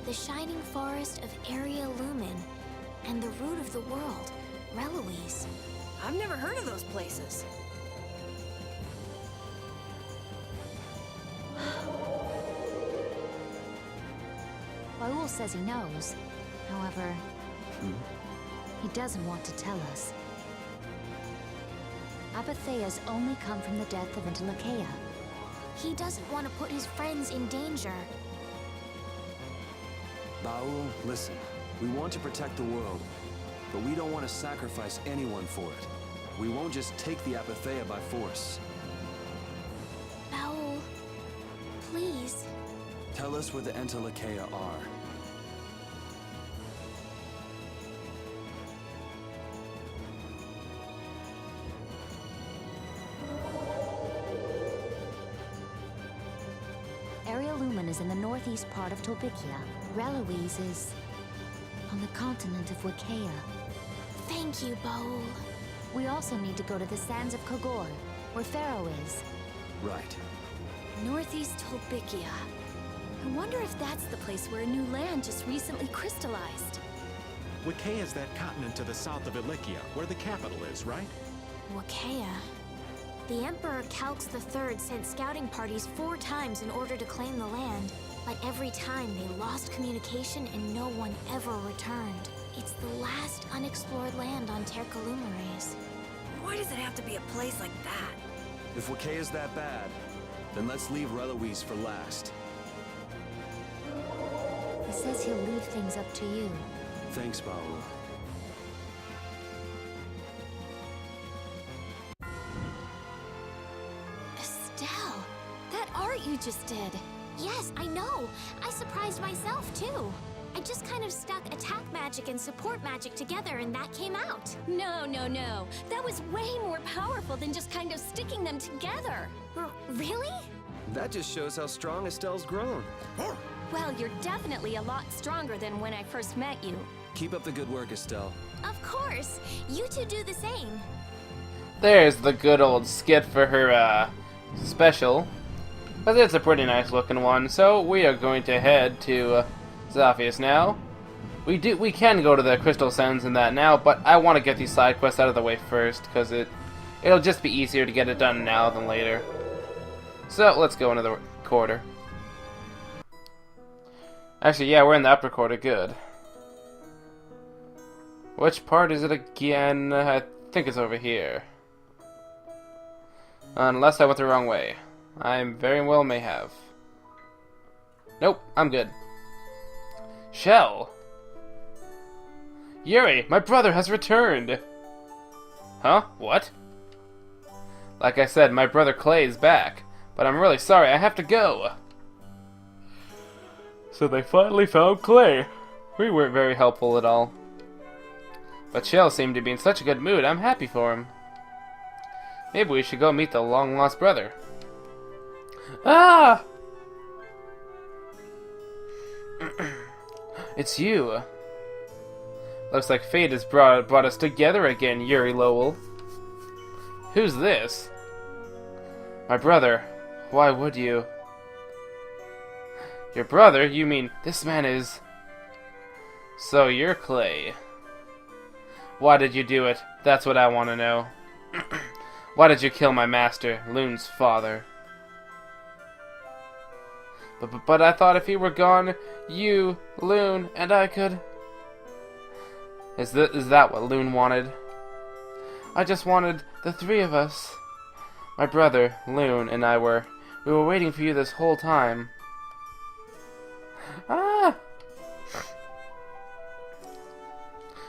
the shining forest of Area Lumen, and the root of the world, Reloise. I've never heard of those places. Baul says he knows. However, he doesn't want to tell us. Apathea's only come from the death of Intelakea. He doesn't want to put his friends in danger. Baul, listen. We want to protect the world, but we don't want to sacrifice anyone for it. We won't just take the Apathea by force. Baul, please. Tell us where the Entelakea are. Area Lumen is in the northeast part of Tolbikia. Reloise is on the continent of Wikea. Thank you, Baul. We also need to go to the sands of Kogor, where Pharaoh is. Right. Northeast Tolbikia. I wonder if that's the place where a new land just recently crystallized. Wikea is that continent to the south of Ilikia, where the capital is, right? Wakea. The Emperor Calx III sent scouting parties 4 times in order to claim the land, but every time they lost communication and no one ever returned. It's the last unexplored land on Tercalumares. Why does it have to be a place like that? If Wakea is that bad, then let's leave Reloise for last. He says he'll leave things up to you. Thanks, Baul. Estelle, that art you just did. Yes, I know. I surprised myself, too. I just kind of stuck attack magic and support magic together and that came out. No, no, no. That was way more powerful than just kind of sticking them together. Really? That just shows how strong Estelle's grown. Well, you're definitely a lot stronger than when I first met you. Keep up the good work, Estelle. Of course. You two do the same. There's the good old skit for her, special. But it's a pretty nice looking one, so we are going to head to, Zaphius now. We can go to the Crystal Sands and that now, but I want to get these side quests out of the way first, because it'll just be easier to get it done now than later. So, let's go into the quarter. Actually, yeah, we're in the upper quarter, good. Which part is it again? I think it's over here. Unless I went the wrong way. I very well may have. Nope, I'm good. Shell! Yuri, my brother has returned! Huh? What? Like I said, my brother Clay is back. But I'm really sorry, I have to go. So they finally found Clay. We weren't very helpful at all. But Shell seemed to be in such a good mood, I'm happy for him. Maybe we should go meet the long-lost brother. Ah! It's you. Looks like fate has brought us together again, Yuri Lowell. Who's this? My brother. Why would you? Your brother? You mean this man is... So you're Clay. Why did you do it? That's what I want to know. Why did you kill my master, Loon's father? But I thought if he were gone, you, Loon, and I could... Is that what Loon wanted? I just wanted the 3 of us. My brother, Loon, and we were waiting for you this whole time. Ah!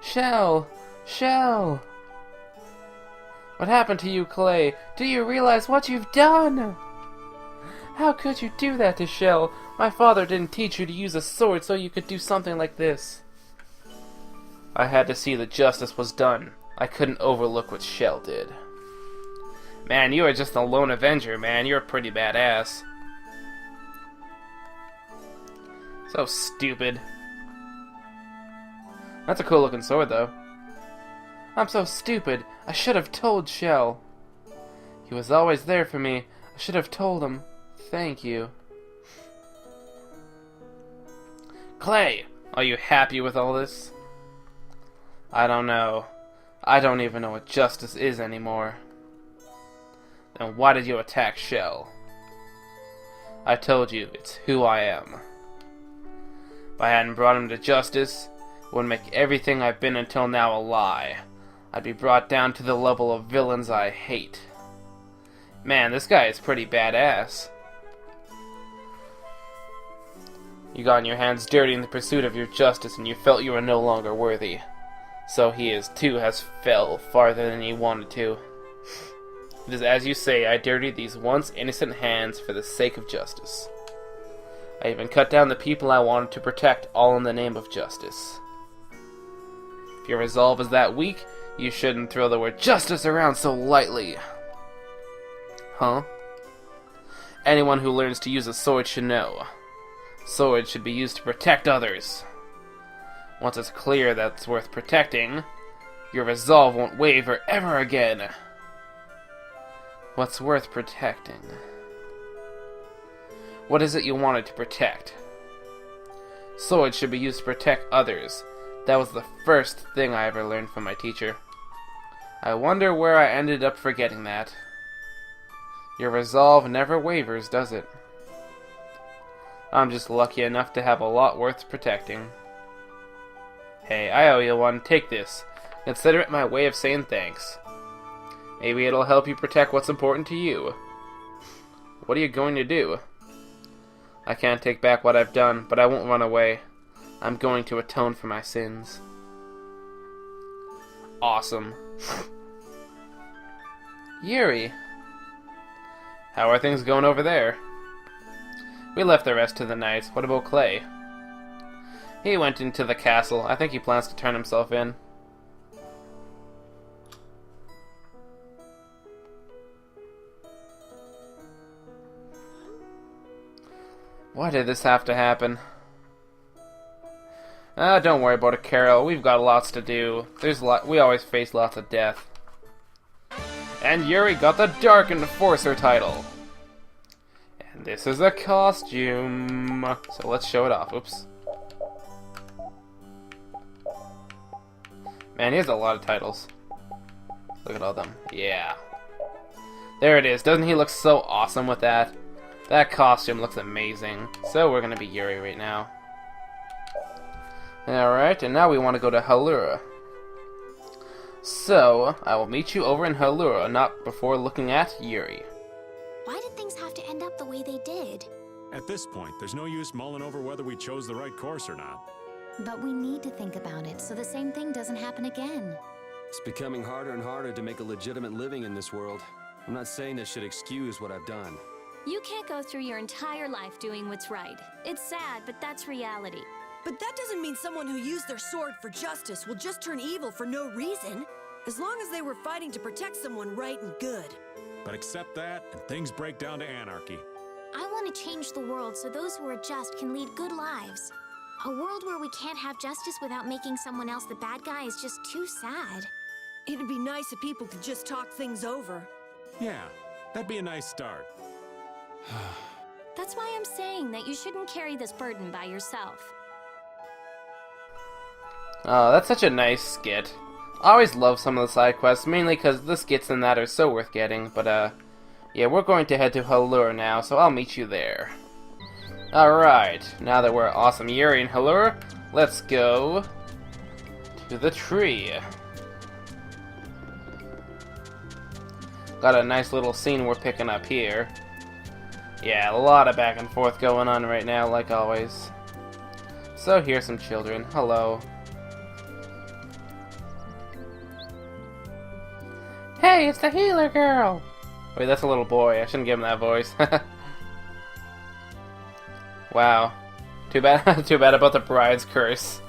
Shell! Shell! What happened to you, Clay? Do you realize what you've done? How could you do that to Shell? My father didn't teach you to use a sword so you could do something like this. I had to see that justice was done. I couldn't overlook what Shell did. Man, you are just a lone avenger, man. You're pretty badass. So stupid. That's a cool looking sword, though. I'm so stupid. I should have told Shell. He was always there for me. I should have told him. Thank you. Clay, are you happy with all this? I don't know. I don't even know what justice is anymore. Then why did you attack Shell? I told you, it's who I am. If I hadn't brought him to justice, it would make everything I've been until now a lie. I'd be brought down to the level of villains I hate. Man, this guy is pretty badass. You got your hands dirty in the pursuit of your justice and you felt you were no longer worthy. So he is too has fell farther than he wanted to. It is as you say, I dirtied these once innocent hands for the sake of justice. I even cut down the people I wanted to protect, all in the name of justice. If your resolve is that weak, you shouldn't throw the word justice around so lightly. Huh? Anyone who learns to use a sword should know. Swords should be used to protect others. Once it's clear that it's worth protecting, your resolve won't waver ever again. What's worth protecting? What is it you wanted to protect? Swords should be used to protect others. That was the first thing I ever learned from my teacher. I wonder where I ended up forgetting that. Your resolve never wavers, does it? I'm just lucky enough to have a lot worth protecting. Hey, I owe you one. Take this. Consider it my way of saying thanks. Maybe it'll help you protect what's important to you. What are you going to do? I can't take back what I've done, but I won't run away. I'm going to atone for my sins. Awesome. Yuri. How are things going over there? We left the rest to the night. What about Clay? He went into the castle. I think he plans to turn himself in. Why did this have to happen? Don't worry about it, Carol. We've got lots to do. We always face lots of death. And Yuri got the Dark Enforcer title. And this is a costume. So let's show it off. Oops. Man, he has a lot of titles. Look at all of them. Yeah. There it is. Doesn't he look so awesome with that? That costume looks amazing. So we're going to be Yuri right now. Alright, and now we want to go to Halura. So, I will meet you over in Halura, not before looking at Yuri. Why did things have to end up the way they did? At this point, there's no use mulling over whether we chose the right course or not. But we need to think about it so the same thing doesn't happen again. It's becoming harder and harder to make a legitimate living in this world. I'm not saying this should excuse what I've done. You can't go through your entire life doing what's right. It's sad, but that's reality. But that doesn't mean someone who used their sword for justice will just turn evil for no reason. As long as they were fighting to protect someone right and good. But accept that, and things break down to anarchy. I want to change the world so those who are just can lead good lives. A world where we can't have justice without making someone else the bad guy is just too sad. It'd be nice if people could just talk things over. Yeah, that'd be a nice start. That's why I'm saying that you shouldn't carry this burden by yourself. Oh, that's such a nice skit. I always love some of the side quests, mainly because the skits in that are so worth getting, but yeah, we're going to head to Halura now, so I'll meet you there. Alright, now that we're awesome Yuri and Halura, let's go to the tree. Got a nice little scene we're picking up here. Yeah, a lot of back and forth going on right now, like always. So here's some children. Hello. Hey, it's the healer girl! Wait, that's a little boy. I shouldn't give him that voice. Wow. Too bad too bad about the bride's curse.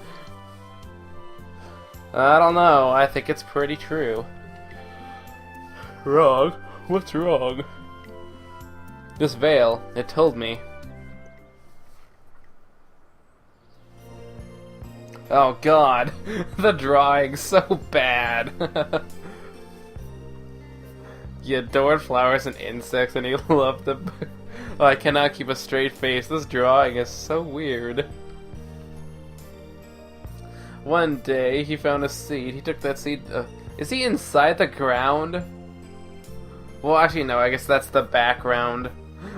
I don't know. I think it's pretty true. Wrong? What's wrong? This veil, it told me. Oh god. The drawing's so bad. You adored flowers and insects and you loved them. Oh, I cannot keep a straight face. This drawing is so weird. One day, he found a seed. He took that seed... is he inside the ground? Well, actually, no. I guess that's the background.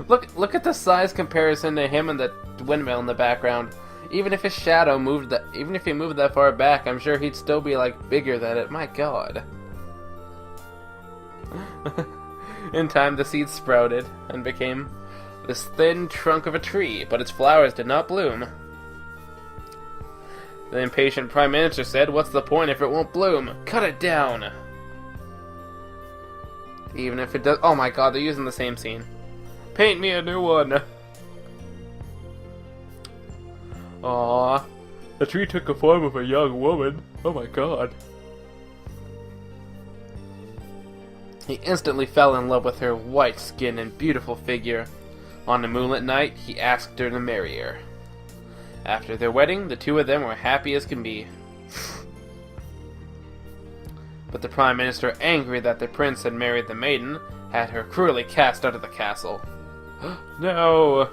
Look at the size comparison to him and the windmill in the background. Even if his shadow moved that... Even if he moved that far back, I'm sure he'd still be, like, bigger than it. My god. In time, the seed sprouted and became this thin trunk of a tree, but its flowers did not bloom. The impatient Prime Minister said, "What's the point if it won't bloom? Cut it down!" Even if it does... Oh my god, they're using the same scene. Paint me a new one! Aww. The tree took the form of a young woman. Oh my god. He instantly fell in love with her white skin and beautiful figure. On a moonlit night, he asked her to marry her. After their wedding, the two of them were happy as can be. But the Prime Minister, angry that the prince had married the maiden, had her cruelly cast out of the castle. No!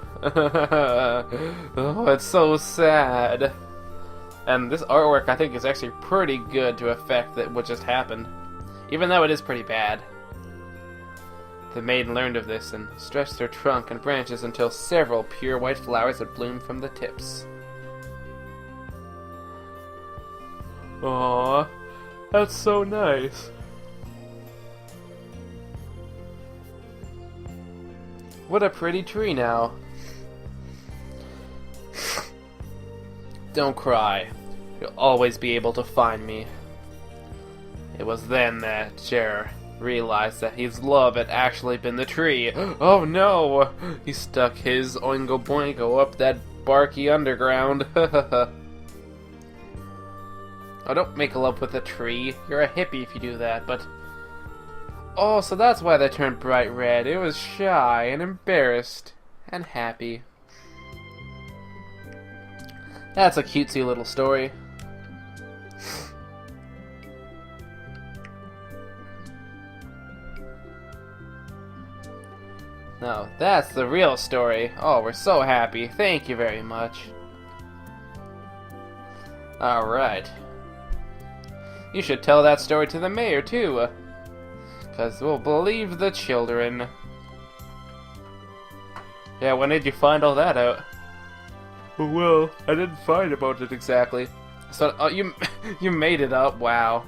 Oh, it's so sad. And this artwork, I think, is actually pretty good to affect that what just happened. Even though it is pretty bad. The maiden learned of this and stretched her trunk and branches until several pure white flowers had bloomed from the tips. Aww, that's so nice. What a pretty tree now. Don't cry. You'll always be able to find me. It was then that Jer realized that his love had actually been the tree. Oh no! He stuck his Oingo Boingo up that barky underground. Oh, don't make love with a tree. You're a hippie if you do that, but... Oh, so that's why they turned bright red. It was shy and embarrassed and happy. That's a cutesy little story. No, that's the real story. Oh, we're so happy. Thank you very much. Alright. You should tell that story to the mayor, too. 'Cause we'll believe the children. Yeah, when did you find all that out? Well, I didn't find about it exactly. So, oh, you made it up, wow.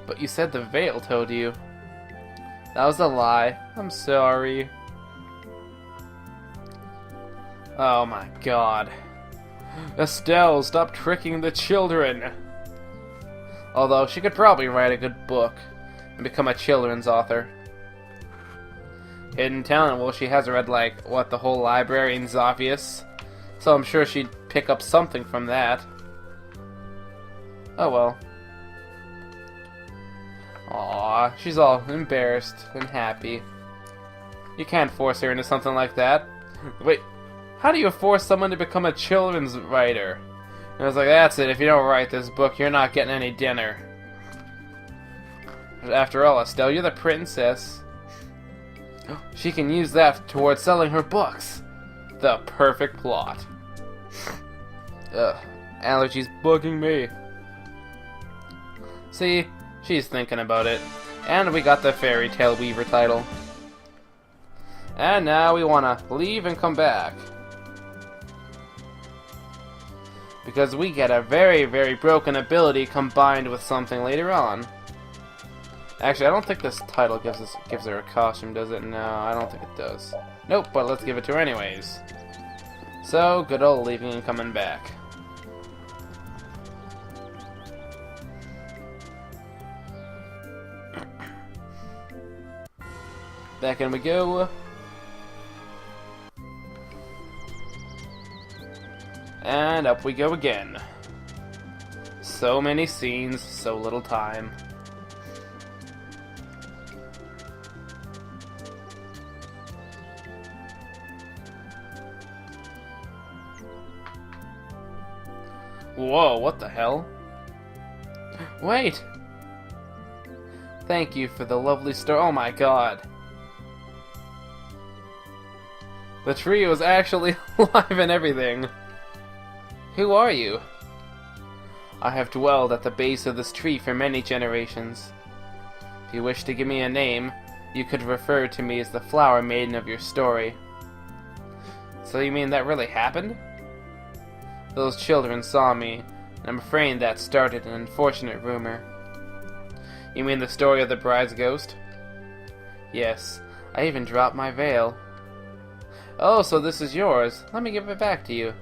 But you said the Veil told you. That was a lie. I'm sorry. Oh my god. Estelle, stop tricking the children! Although, she could probably write a good book and become a children's author. Hidden talent, well, she has read, like, what, the whole library in Zophius? So I'm sure she'd pick up something from that. Oh well. Aww, she's all embarrassed and happy. You can't force her into something like that. Wait, how do you force someone to become a children's writer? And I was like, that's it, if you don't write this book, you're not getting any dinner. After all, Estelle, you're the princess. She can use that towards selling her books. The perfect plot. Ugh, allergies bugging me. See, she's thinking about it. And we got the Fairy Tale Weaver title. And now we want to leave and come back. Because we get a very, very broken ability combined with something later on. Actually, I don't think this title gives her a costume, does it? No, I don't think it does. Nope, but let's give it to her anyways. So, good old leaving and coming back. Back in we go. And up we go again. So many scenes, so little time. Whoa, what the hell? Wait! Thank you for the lovely story. Oh my god. The tree was actually alive and everything. Who are you? I have dwelled at the base of this tree for many generations. If you wish to give me a name, you could refer to me as the flower maiden of your story. So you mean that really happened? Those children saw me, and I'm afraid that started an unfortunate rumor. You mean the story of the bride's ghost? Yes, I even dropped my veil. Oh, so this is yours. Let me give it back to you.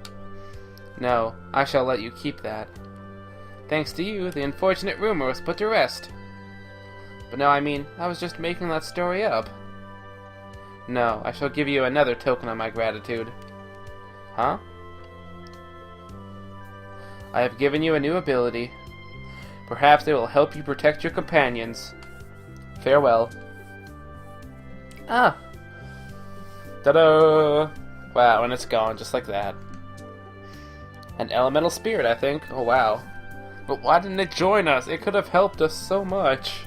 No, I shall let you keep that. Thanks to you, the unfortunate rumor was put to rest. But no, I mean, I was just making that story up. No, I shall give you another token of my gratitude. Huh? I have given you a new ability. Perhaps it will help you protect your companions. Farewell. Ah! Ta-da! Wow, and it's gone just like that. An elemental spirit, I think. Oh, wow. But why didn't it join us? It could have helped us so much.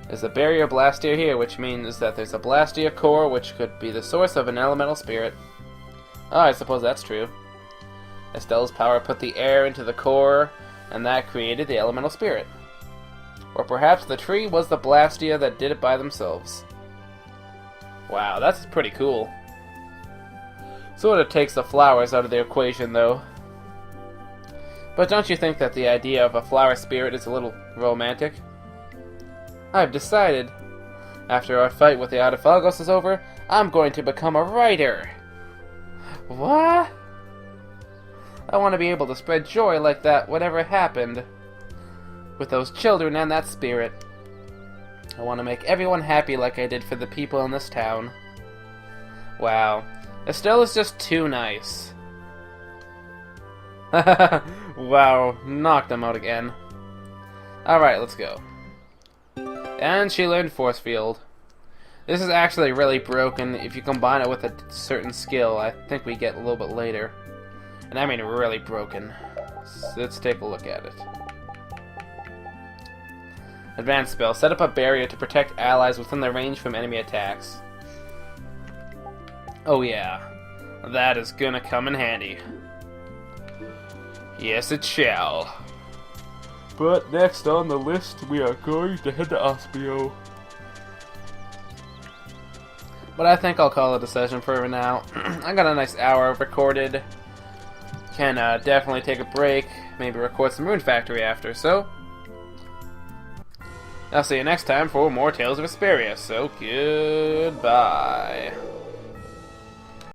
There's a barrier Blastia here, which means that there's a Blastia core, which could be the source of an elemental spirit. Oh, I suppose that's true. Estelle's power put the air into the core, and that created the elemental spirit. Or perhaps the tree was the Blastia that did it by themselves. Wow, that's pretty cool. Sort of takes the flowers out of the equation, though. But don't you think that the idea of a flower spirit is a little romantic? I've decided, after our fight with the Autophagos is over, I'm going to become a writer. What? I want to be able to spread joy like that, whatever happened. With those children and that spirit. I want to make everyone happy like I did for the people in this town. Wow. Estelle is just too nice. Wow, knocked them out again. Alright, let's go. And she learned Force Field. This is actually really broken. If you combine it with a certain skill, I think we get a little bit later. And I mean really broken. So let's take a look at it. Advanced spell. Set up a barrier to protect allies within the range from enemy attacks. Oh yeah. That is gonna come in handy. Yes, it shall. But next on the list, we are going to head to Ospio. But I think I'll call it a session for now. I got a nice hour recorded. Can definitely take a break. Maybe record some Rune Factory after, so... I'll see you next time for more Tales of Vesperia, so goodbye.